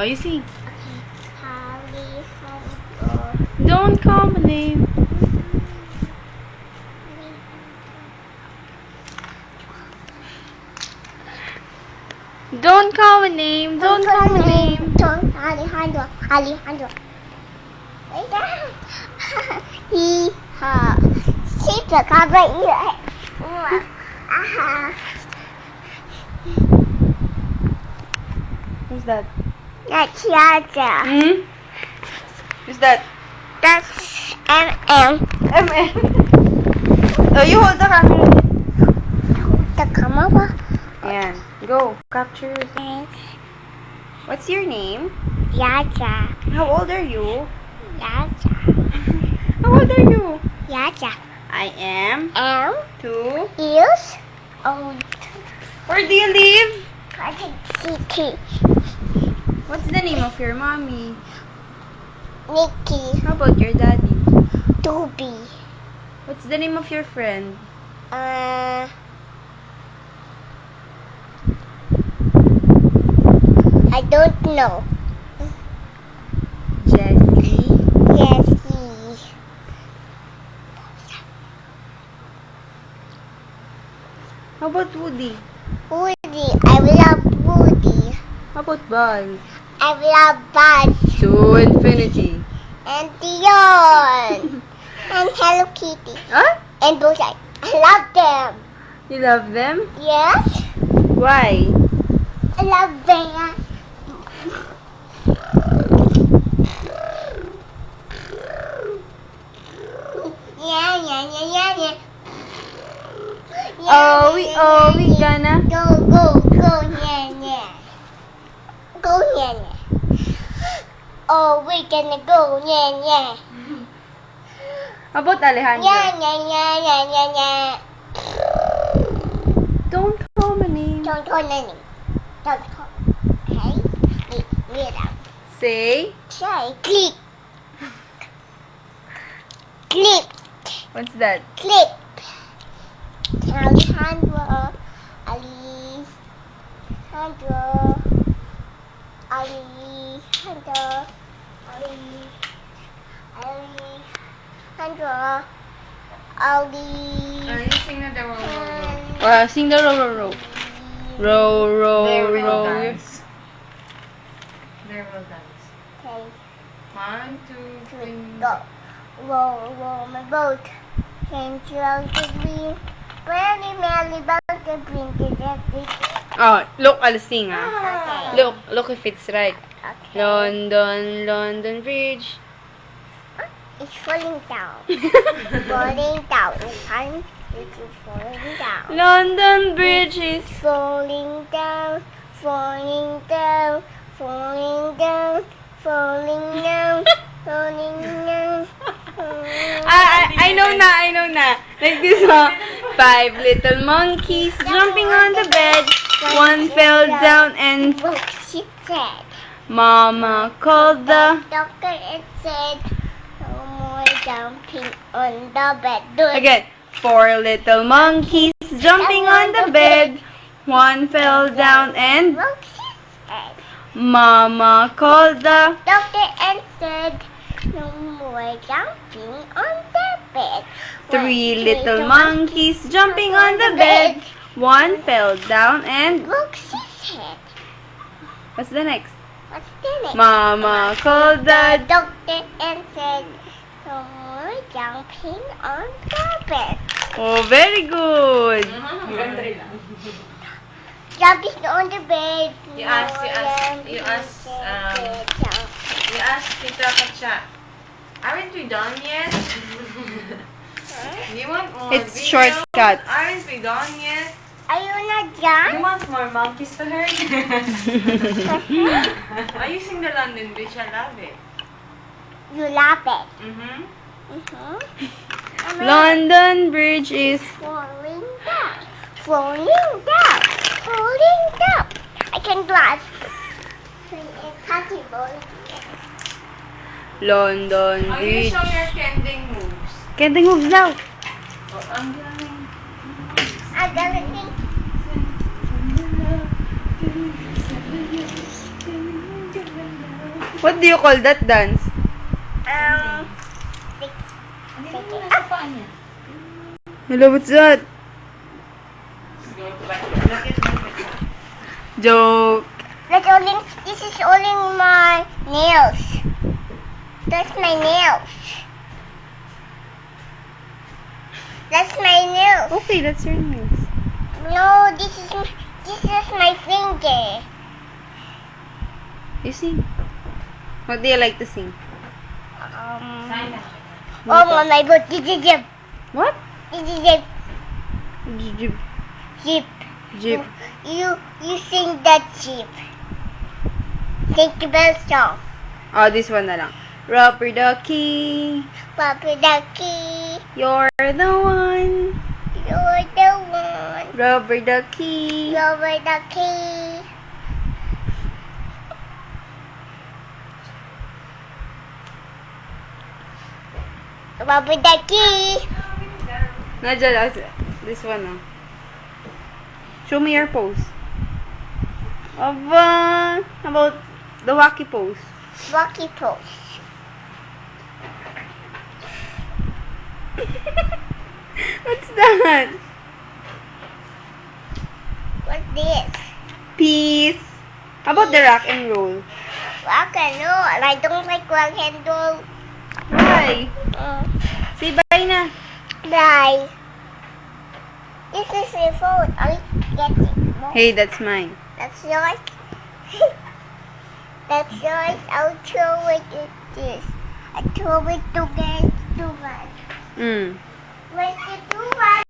Oh, you sing. Alejandro. Don't call my name. Don't call my name. Don't call my name. Don't Alejandro. Alejandro. Wait down. He ha. She's the cover here. Who's that? That's Yaja. Hmm? Who's that? That's MM. Oh, you hold the camera. The camera. Ayan. Go. Capture. What's your name? Yaja. How old are you? Yaja. How old are you? Yaja. I am M 2. is old. Where do you live? City. What's the name of your mommy? Nikki. How about your daddy? Toby. What's the name of your friend? I don't know. Jessie. Jessie. How about Woody? Woody. I love Woody. How about Buzz? I love Buzz. To infinity. And Dion. And Hello Kitty. Huh? And Bullseye. I love them. You love them? Yes. Why? I love them. Yeah. Oh, we gonna. Go, yeah. Go, yeah. Oh, we gonna go, yeah. How about Alejandro? Yeah. Don't call my name. Don't call any. Don't call. Okay? Read out. Say. Say, click. Click. What's that? Click. Alejandro. You sing the row. Sing the row. Row. Dance. There will dance. Okay. 1, 2, 3. Go. Row my boat. Came to the green. Merry boat to bring to the Oh, look, I'll sing Okay. Look if it's right. Okay. London Bridge. It's falling down. Falling down. It's falling down. London Bridge is. Falling down. I know na. Like this song. 5 little monkeys jumping on the bed. One fell down and Look, she said. Mama called the. Doctor and said, no more jumping on the bed. Do it. Again. 4 little monkeys jumping on the bed. One fell down and Look, she said. Mama called the. Doctor and said, no more jumping on the bed. 3 little monkeys jumping on the bed. One fell down and. Look, she said. What's the next? What's the next? Mama called the. Doctor and said, no more jumping on the bed. Oh, very good. Jumping on the bed. You ask Tita Katya, aren't we done yet? Do you want more It's video? shortcut. Aren't we done yet? Are you not You done? want more monkeys to herd? Are you sing the London Bridge? I love it. You love it. Mm-hmm. London Bridge is. Falling down. I can drive. London Oh, you Bridge. show your kending moves. Kending moves daw. Oh, ang galing. I'm gonna think. What do you call that dance? Hello, what's that? Joke. This is only my nails. That's my nails. That's my nails. Okay, that's your nails. No, this is my finger. You sing. What do you like to sing? Oh my god, jib. What? Jib. Jeep. Jeep. Jeep. You sing that jeep. Take the bell song. Oh, this one na lang. Rubber ducky, Papa Ducky, you're the one. you're the one. Rubber ducky. Rubber Ducky. Rubber Ducky. Nadya, this one oh. Show me your pose. Aba, how about the wacky pose? Rocky pose. What's that? What's this? Peace. How about the rock and roll? Rock and roll. I don't like rock and roll. Why? Say bye na. Bye. This is your phone. I'll get it. Hey, that's mine. That's yours. That's yours. I'll throw it at this. I throw it to get to one. Mm. Where's the two one?